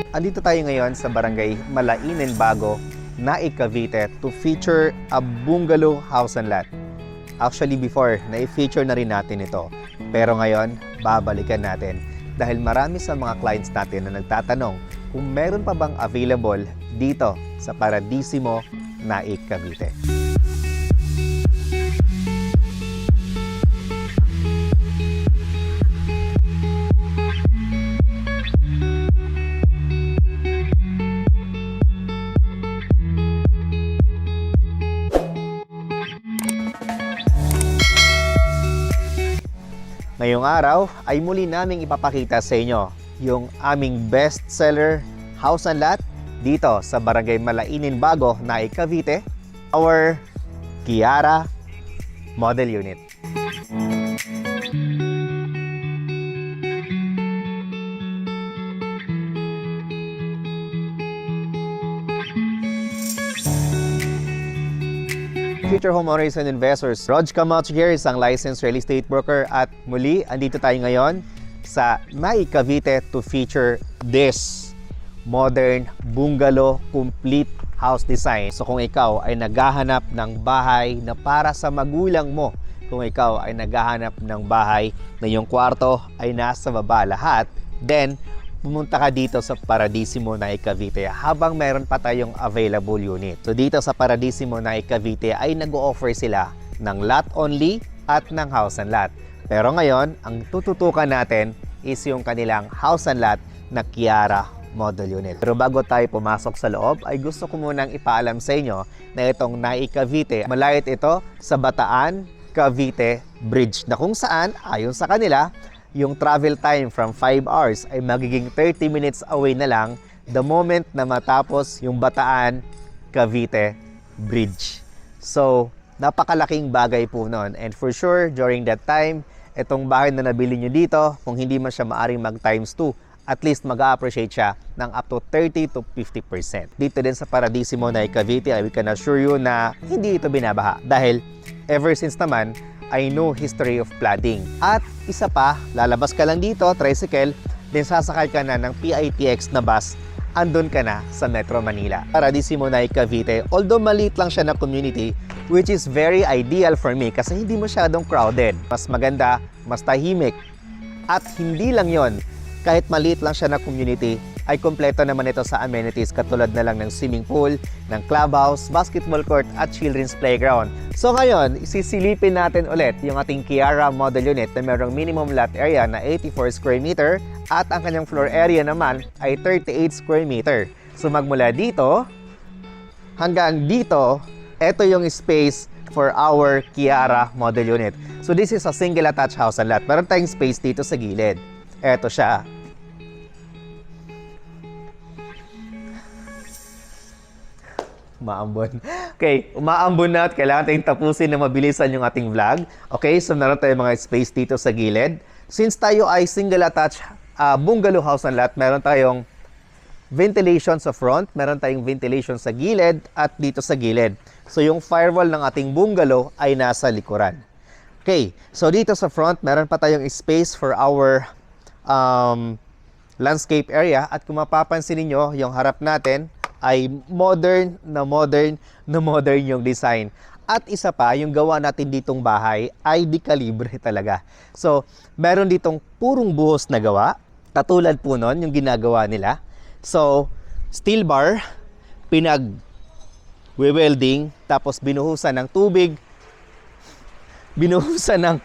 Andito tayo ngayon sa Barangay Malainen Bago, Naik, Cavite to feature a bungalow house and lot. Actually before, na-feature na rin natin ito. Pero ngayon, babalikan natin dahil marami sa mga clients natin na nagtatanong kung meron pa bang available dito sa Paradisimo, Naik, Cavite. Ngayong araw ay muli naming ipapakita sa inyo yung aming best seller house and lot dito sa Barangay Malainen Bago, Naik, Cavite, our Kiara Model Unit. Future homeowners and investors, Rog Camacho here, isang licensed real estate broker, at muli, andito tayo ngayon sa Naik, Cavite to feature this modern bungalow complete house design. So kung ikaw ay naghahanap ng bahay na para sa magulang mo, kung ikaw ay naghahanap ng bahay na yung kwarto ay nasa baba lahat, then pumunta ka dito sa Paradisimo, Naik, Cavite habang meron pa tayong available unit. So dito sa Paradisimo, Naik, Cavite ay nag-o-offer sila ng lot only at ng house and lot. Pero ngayon, ang tututukan natin is yung kanilang house and lot na Kiara Model Unit. Pero bago tayo pumasok sa loob, ay gusto ko munang ipaalam sa inyo na itong Naik, Cavite, malapit ito sa Bataan Cavite Bridge na kung saan, ayon sa kanila, yung travel time from 5 hours ay magiging 30 minutes away na lang the moment na matapos yung Bataan Cavite Bridge. So, napakalaking bagay po nun. And for sure, during that time, itong bahay na nabili nyo dito, kung hindi man siya maaring mag times 2, at least mag-appreciate siya ng up to 30 to 50%. Dito din sa Paradisimo, Naik, Cavite, I can assure you na hindi ito binabaha. Dahil ever since naman, I know history of flooding. At isa pa, lalabas ka lang dito, tricycle, then sasakay ka na ng PITX na bus, andun ka na sa Metro Manila. Paradisimo, Naik, Cavite, although maliit lang siya na community, which is very ideal for me kasi hindi masyadong crowded. Mas maganda, mas tahimik. At hindi lang yon, kahit maliit lang siya na community, ay kompleto naman ito sa amenities katulad na lang ng swimming pool, ng clubhouse, basketball court at children's playground. So ngayon, isisilipin natin ulit yung ating Kiara Model Unit na mayroong minimum lot area na 84 square meter at ang kanyang floor area naman ay 38 square meter. So magmula dito hanggang dito, ito yung space for our Kiara Model Unit. So this is a single attached house and lot. Meron tayong space dito sa gilid. Ito siya. Umaambon. Okay, umaambon na at kailangan tayong tapusin na mabilisan yung ating vlog. Okay, so meron tayong mga space dito sa gilid. Since tayo ay single attached bungalow house and lot, meron tayong ventilation sa front, meron tayong ventilation sa gilid at dito sa gilid. So yung firewall ng ating bungalow ay nasa likuran. Okay, so dito sa front, meron pa tayong space for our landscape area at kung mapapansin niyo yung harap natin ay modern yung design. At isa pa, yung gawa natin ditong bahay ay di kalibre talaga. So, meron ditong purong buhos na gawa. Katulad po nun, yung ginagawa nila. So, steel bar, pinag-welding, tapos binuhusan ng tubig, binuhusan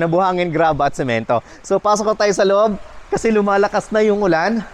ng buhangin, graba at semento. So, pasok na tayo sa loob kasi lumalakas na yung ulan.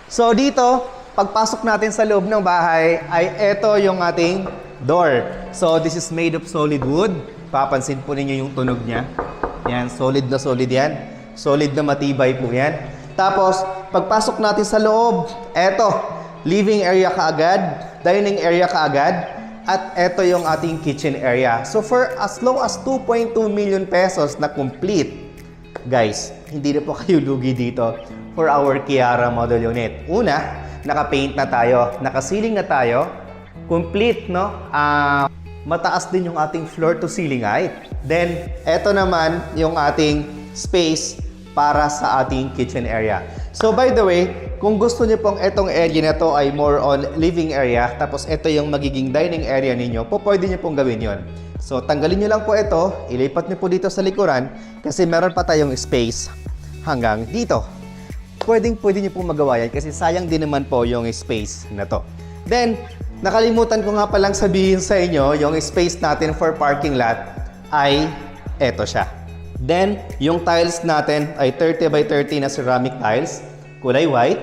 So, dito, pagpasok natin sa loob ng bahay ay ito yung ating door. So this is made of solid wood. Papansin po ninyo yung tunog niya. Yan, solid na solid yan. Solid na matibay po yan. Tapos, pagpasok natin sa loob, eto, living area kaagad, dining area kaagad, at eto yung ating kitchen area. So for as low as 2.2 million pesos na complete, guys, hindi na po kayo lugi dito for our Kiara Model Unit. Una, naka-paint na tayo, naka-ceiling na tayo, complete, no? Mataas din yung ating floor to ceiling height. Then, eto naman yung ating space para sa ating kitchen area. So, by the way, kung gusto niyo pong etong area na to ay more on living area, tapos ito yung magiging dining area ninyo, pwede niyo pong gawin yon. So, tanggalin niyo lang po ito, ilipat niyo po dito sa likuran, kasi meron pa tayong space hanggang dito. Pwede niyo pong magawa yan, kasi sayang din naman po yung space na to. Then, nakalimutan ko nga palang sabihin sa inyo, yung space natin for parking lot ay eto siya. Then, yung tiles natin ay 30 by 30 na ceramic tiles, kulay white.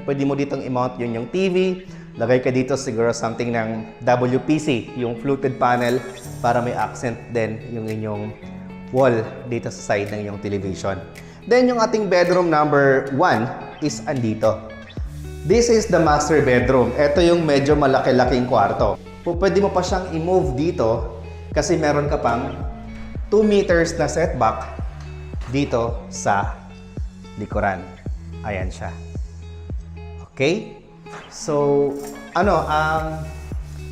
Pwede mo ditong i-mount yun yung TV. Lagay ka dito siguro something ng WPC, yung fluted panel, para may accent din yung inyong wall dito sa side ng inyong television. Then, yung ating bedroom number 1 is andito. This is the master bedroom. Ito yung medyo malaki-laking kwarto. Pwede mo pa siyang i-move dito kasi meron ka pang 2 meters na setback dito sa likuran. Ayan siya. Okay? So,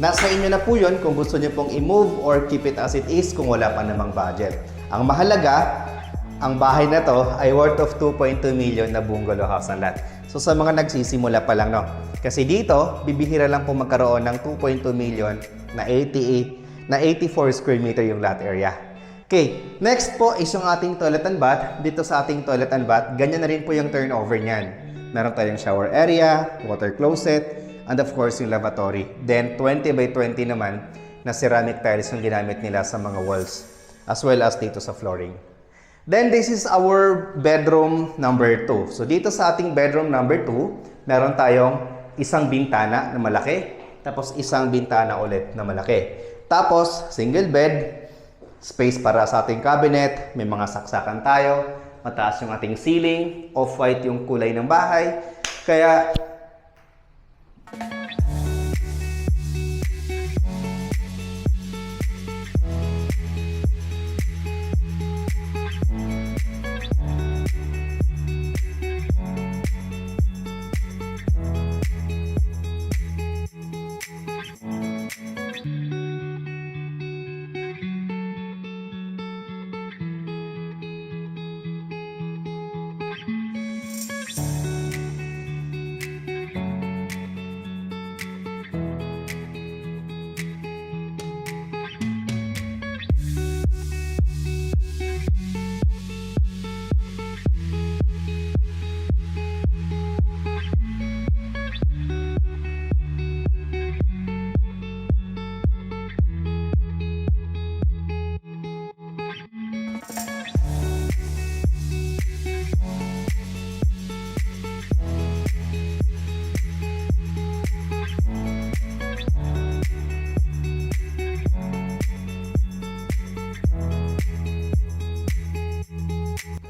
nasa inyo na po yun kung gusto niyo pong i-move or keep it as it is kung wala pa namang budget. Ang mahalaga, ang bahay na to ay worth of 2.2 million na bungalow house and lot. So sa mga nagsisimula pa lang, no? Kasi dito, bibihira lang po magkaroon ng 2.2 million na 84 square meter yung lot area. Okay, next po is yung ating toilet and bath. Dito sa ating toilet and bath, ganyan na rin po yung turnover niyan. Meron tayong shower area, water closet, and of course yung lavatory. Then 20 by 20 naman na ceramic tiles yung ginamit nila sa mga walls, as well as dito sa flooring. Then, this is our bedroom number 2. So, dito sa ating bedroom number 2, meron tayong isang bintana na malaki, tapos isang bintana ulit na malaki. Tapos, single bed, space para sa ating cabinet, may mga saksakan tayo, mataas yung ating ceiling, off-white yung kulay ng bahay. Kaya,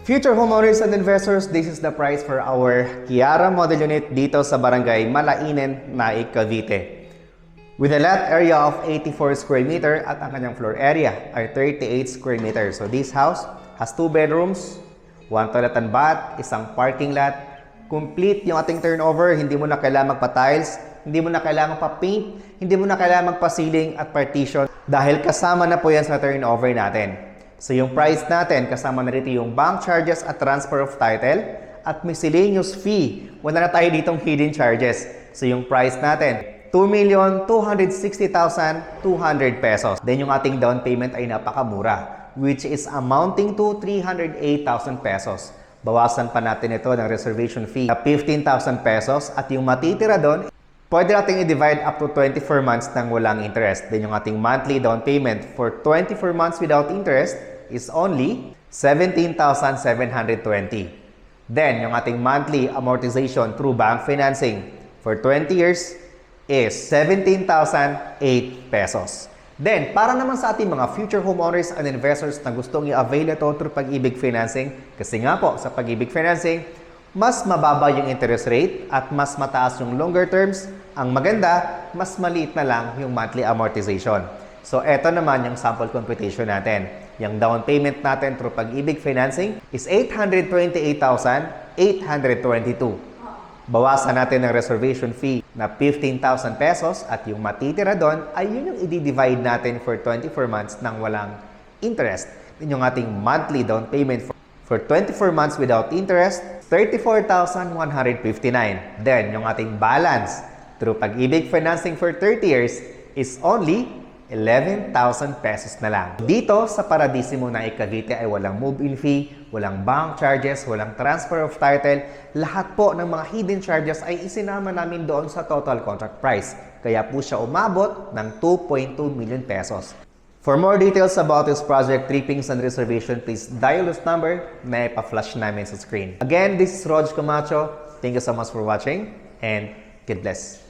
future homeowners and investors, this is the price for our Kiara model unit dito sa Barangay Malainen, Naik, Cavite. With a lot area of 84 square meter at ang kanyang floor area ay 38 square meter. So this house has 2 bedrooms, 1 toilet and bath, isang parking lot. Complete yung ating turnover, hindi mo na kailangan magpa-tiles, hindi mo na kailangan pa-paint, hindi mo na kailangan magpa-ceiling at partition dahil kasama na po yan sa turnover natin. So yung price natin, kasama na rito yung bank charges at transfer of title at miscellaneous fee. Wala na tayo ditong hidden charges. So yung price natin, 2,260,200 pesos. Then yung ating down payment ay napakamura, which is amounting to 308,000 pesos. Bawasan pa natin ito ng reservation fee na 15,000 pesos at yung matitira doon, pwede natin i-divide up to 24 months nang walang interest. Then yung ating monthly down payment for 24 months without interest is only 17,720. Then yung ating monthly amortization through bank financing for 20 years is 17,008 pesos. Then, para naman sa ating mga future homeowners and investors na gustong i-avail ito through Pag-ibig Financing, kasi nga po sa Pag-ibig Financing, mas mababa yung interest rate at mas mataas yung longer terms. Ang maganda, mas maliit na lang yung monthly amortization. So, eto naman yung sample computation natin. Yung down payment natin through Pag-ibig Financing is 828,822. Bawasan natin ng reservation fee na 15,000 pesos at yung matitira doon ay yun yung i-divide natin for 24 months nang walang interest. Yun yung ating monthly down payment For 24 months without interest, 34,159. Then, yung ating balance through Pag-ibig financing for 30 years is only 11,000 pesos na lang. Dito sa Paradisimo ng Cavite ay walang move-in fee, walang bank charges, walang transfer of title. Lahat po ng mga hidden charges ay isinama namin doon sa total contract price. Kaya po siya umabot ng 2.2 million pesos. For more details about this project, trippings and reservation, please dial this number na ipa-flash namin sa screen. Again, this is Rog Camacho. Thank you so much for watching and God bless.